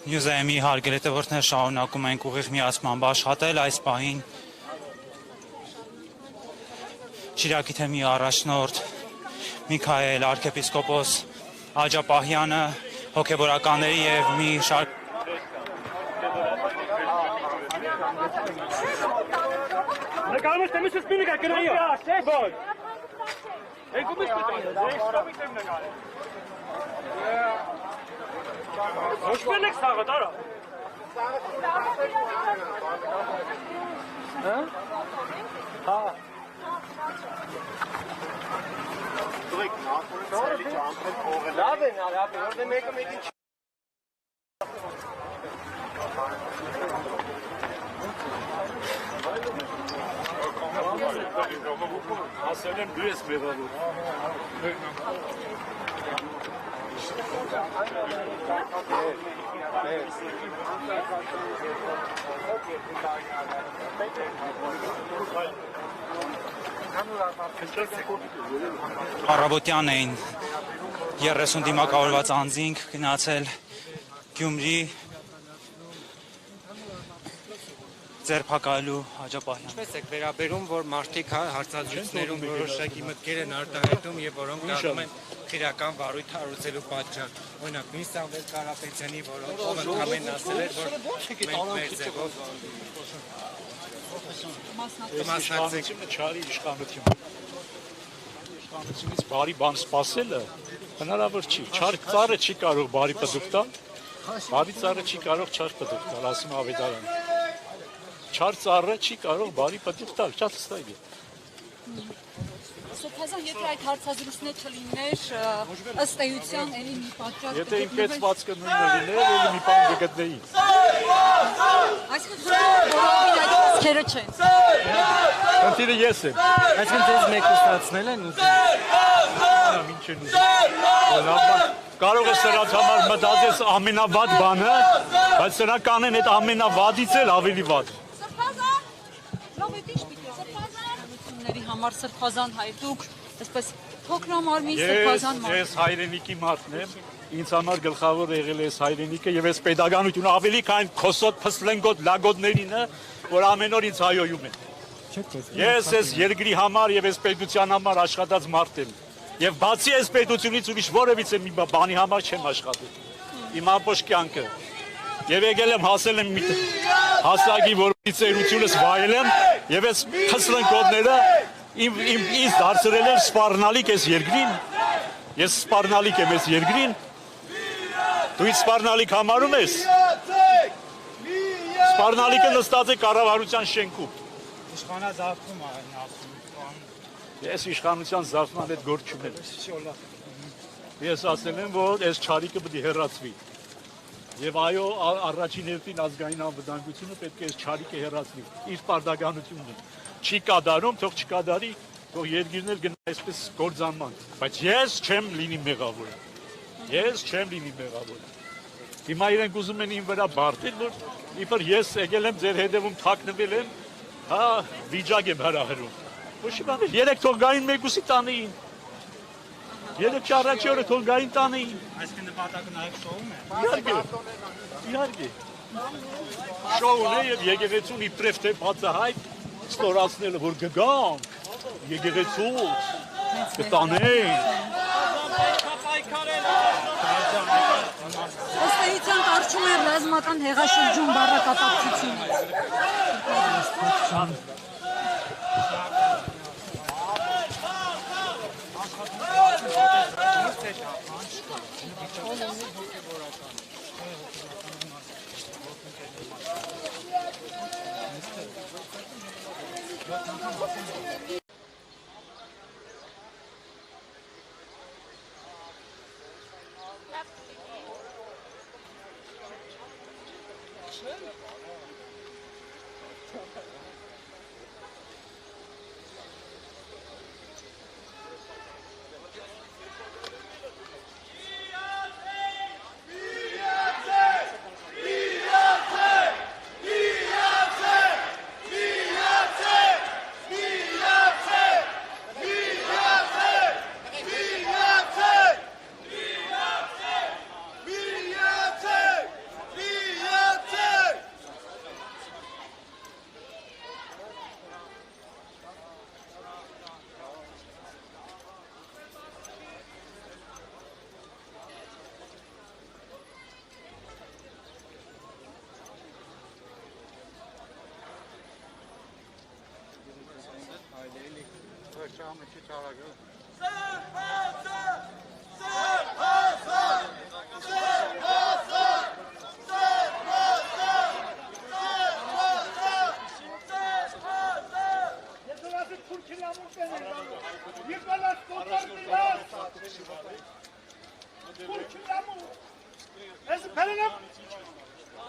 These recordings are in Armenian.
Յուզայմի հարգելի տվորներ շարունակում ենք ուղիղ միացմամբ աշխատել այս պահին Շիրակի թեմի առաջնորդ Միքայել arczepiskopos Աջապահյանը հոգևորականների եւ մի շարք Նկարում եմ ես մինը գնայի։ Ոչ։ Եկում ես նկարել։ Ոչ մենեք սաղը տարա։ Հա։ Դուք նախորդ ճամփել փողել։ Լավ են, որտե մեկը մեկին ասել եմ դու ես մեղավոր։ Առավոտյան էին 30 դիմակավորված անձինք գնացել Գյումրի ձերբակալելու Աջապահյան։ Ինչպես եք վերաբերում, որ մարդիկ հարցազրույցներում որոշակի մտքեր են արտահայտում եւ որոնք դառնում են քրեական վարույթ հարուցելու պատճառ։ Օրինակ, նույն Սամվել Կարապետյանի, որով ընդհանրեն ասել էր, որ մենք մեր ձևով մասնակցությունը չարի իշխանություն։ Իշխանությունից բարի բան սպասելը հնարավոր չի։ Չար ծառը չի կարող բարի պտուղ տալ, բարի ծառը չի կարող չար պտուղ տալ, ասում Ավետարանը։ Չար ծառը չի կարող բարի պտուղ տալ, շատ հստակ է։ Սոփազան, եթե այդ հարցազրույցները չլիներ, ըստ էության էլի մի պատճառ Եթե իմ կեցվածքը նույնը լիներ, էլի մի բան կգտնեի։ Այսինքն բոլորին այդ խոսքերը չեն։ Խնդիրը ես եմ։ այսինքն դες մեկուսացնել են ուզում։ Ինչ են ուզում։ Կարող է սրանց համար մտածես ամենավատ բանը, բայց սրանք կանեն այդ ամենավատից էլ ավելի վատ։ Համար սրբազան հայ դուք այսպես փոքրամարմին սրբազան մարդ Ես հայրենիքի մարդն եմ, ինձ համար գլխավոր եղել է հայրենիքը եւ այս pedagogiությունը ավելի քան քոսոտ փսլենգոտ լագոդներինը, որ ամեն օր ինձ հայոյում են։ Ես այս երկրի համար եւ այս պետության համար աշխատած մարդ եմ։ Եվ բացի այս պետությունից ուրիշ որևիցե մի բանի համար չեմ աշխատել։ Իմ ամբողջ կյանքը։ Եվ եկել եմ հասել եմ հասակի, որ ծերությունս վայել եմ եւ այս փսլենգոտները ինձ դարձրել են սպառնալիք այս երկրին, ես սպառնալիք եմ այս երկրին, դու ինձ սպառնալիք համարում ես, սպառնալիքը նստած է կառավարության շենքում։ Իշխանազավթում Ես իշխանության զավթման հետ գործ չունեմ։ Ես ասել եմ, որ այս չարիքը պետք է հեռացվի։ Եվ այո, առաջին հերթին ազգային անվտանգությունը պետք է այս չարիքը հեռացվի, իր պարտականությունն է։ Չի կատարում, թող չկատարի, թող երկիրն էլ գնա այսպես կործանման, բայց ես չեմ լինի մեղավորը։ Ես չեմ լինի մեղավորը։ Հիմա իրենք ուզում են իմ վրա բարդել, որ իբր ես եկել եմ ձեր հետևում թաքնվել եմ, հա, վիճակ եմ հրահրում։ Ոչ մի բան, երեք թող գային մեկուսի տանեին։ Երեք առաջի օրը թող գային տանեին։ Այսինքն նպատակը նաև շոուն է։ Իհարկե։ Շոուն է եւ եկեղեցուն իբրև թե բացահայտ ստորացնելը, որ գգան, եկեղեցուց, կտանեին։ ըստ էության կարճում է ռազմական հեղաշրջում բառակապակցությունը։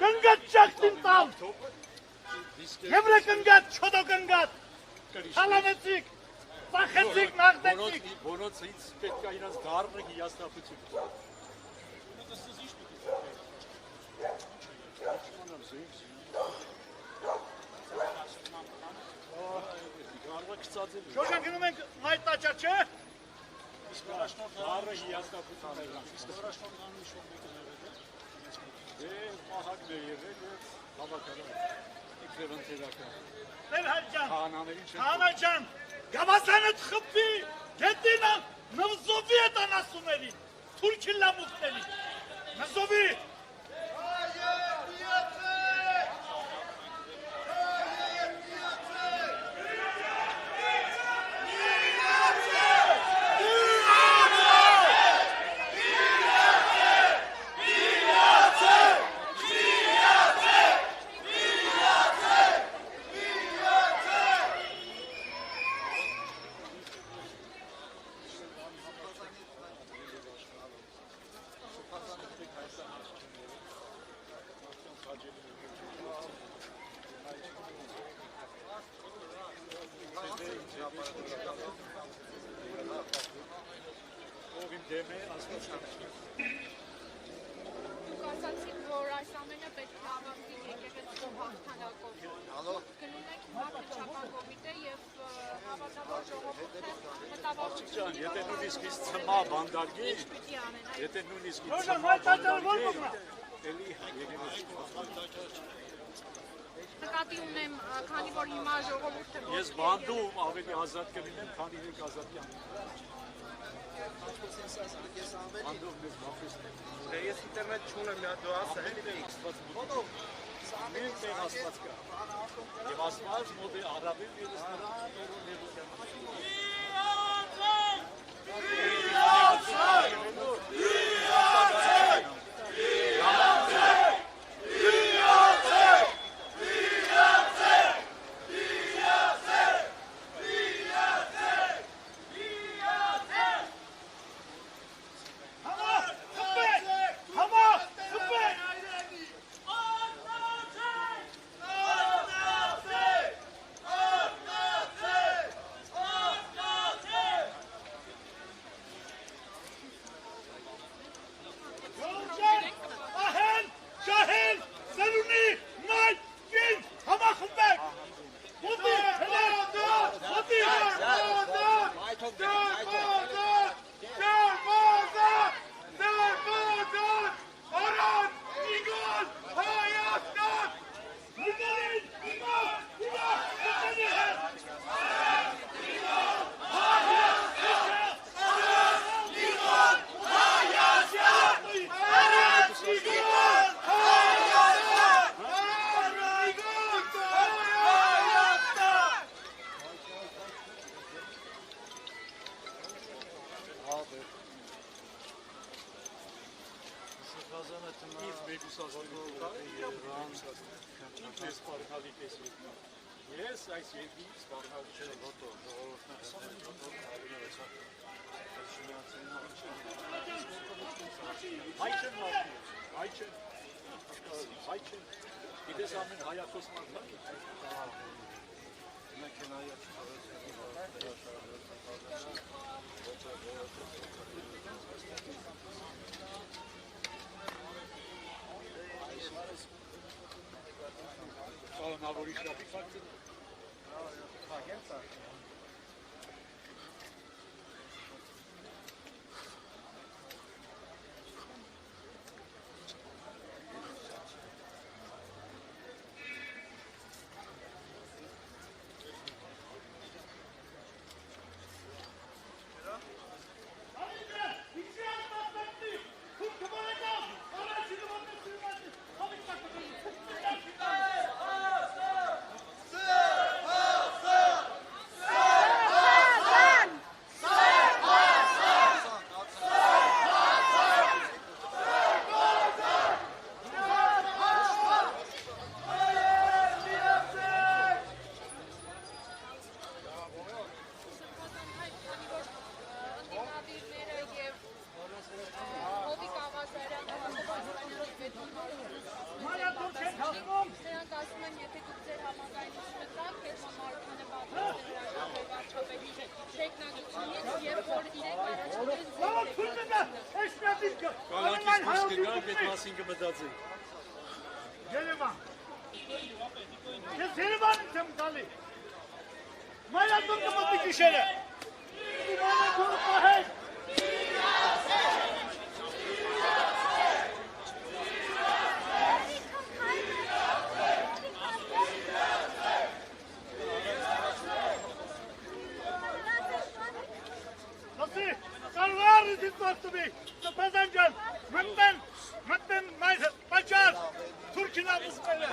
Կնգատ ճակտին տամ, եվրե կնգատ, չոտո կնգատ, հալանեցիք, ծախեցիք, նաղդեցիք։ Որոնցից պետք է իրաց դարնը հիասթափություն։ Շոշան գնում ենք մայտ տաճար, չէ։ Դարը հիասթափություն է իրաց։ Մահակն է եղել և հավաքարան, իքրևնցերական։ Տեր հաջան, Խանաներին չեն Խանաջան, գավասանըտ խպվի, գետինը նվզովի է տանասումերին, թուրքի լամուկներին, նզովի։ Դուք ասացիք, որ այս ամենը պետք է ավարտվի եկեղեցու հաղթանակով։ Գնում եք մարտիչական կոմիտե և հավատավոր ժողովուրդը մտավախություն Եթե նույնիսկ իս ծմա բանդարգի, պիտի անեն։ եթե նույնիսկ իս Շոշան, ծմա մայտ տաճարը որ բանդարգի, կողմն է։ էլի եկեղեցի Նկատի ունեմ, քանի որ հիմա ժողովուրդը Ես բանդում ավելի ազատ կլինեմ, քանի հեք ազատ կյանք։ Բանդում մեզ մապիսն է։ Ես ինտերնետ չունեմ, մի հատ դու ասա, էլի Մենք տեղ ասված կա։ Եվ ասված մոտ է առավել ևս նրան Ես այս երկի սպառնալի չեմ ոտո, Հայ չեն մարդի, հայ չեն, գիտես ամեն հայախոս մարդակ է։ Նավորի շապի ֆակտը։ Կալանքից դուրս կգանք, այդ մասին կմտածենք։ Երևան։ Ես Երևանից եմ գալի։ Մայրատուն կմտնի գիշերը։ Մայրատուն պահել։ Nasıl? Karvar dizbaktımı. Pazancan. Mıtten Başar. Türk'ün adısı böyle.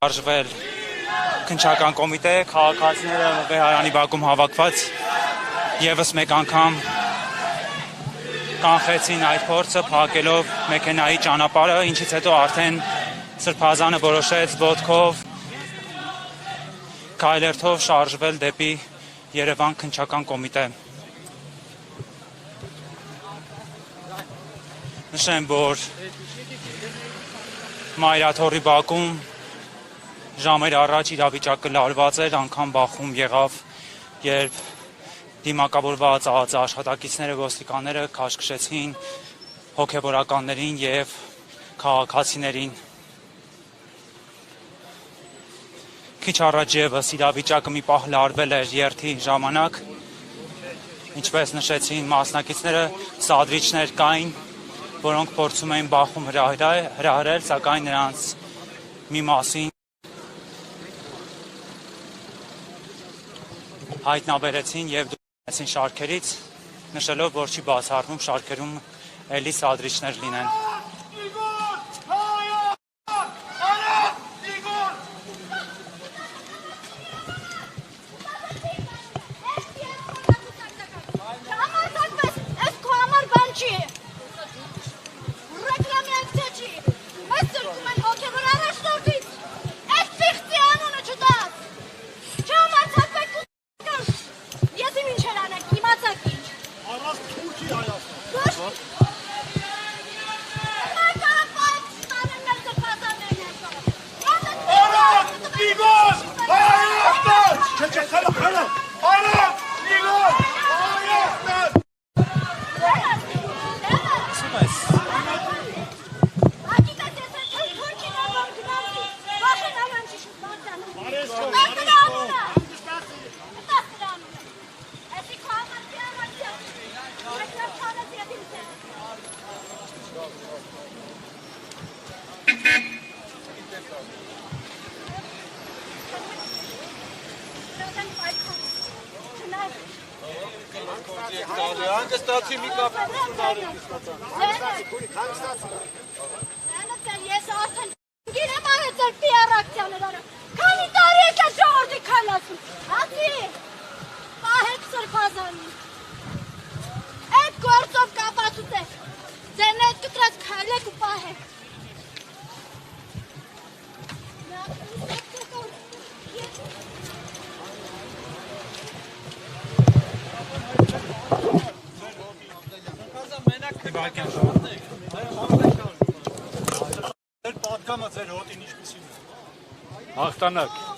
Արժվել քննչական կոմիտե, քաղաքացիները Վեհարանի բակում հավաքված եւս մեկ անգամ կանխեցին այդ փորձը փակելով մեքենայի ճանապարհը, ինչից հետո արդեն Սրբազանը որոշեց ոտքով քայլերթով շարժվել դեպի Երևան քննչական կոմիտե։ Նշեմ, որ Մայրաթորի բակում ժամեր առաջ իրավիճակը լարված էր, անգամ բախում եղավ, երբ դիմակավորված աշխատակիցները, ոստիկանները քաշքշեցին հոգևորականներին եւ քաղաքացիներին։ Քիչ առաջ եւս իրավիճակը մի պահ լարվել էր երթի ժամանակ, ինչպես նշեցին մասնակիցները, սադրիչներ կային, որոնք փորձում էին բախում հրահրել, սակայն նրանց մի մասին հայտնաբերեցին եւ դուրսեցին շարքերից, նշելով, որ չի բացառվում շարքերում էլի սադրիչներ լինեն։ Հանգստացի մի կապություն արել Ես արդեն գիրեմ արեցել պիարակցիաները, քանի տարի եք ես ժողորդի քայլացում, հացի, պահեք Սրբազանին, այդ գործով կապացուց եք, ձերն այդ կտրած քայլեք ու պահեք։ Հաղթանակ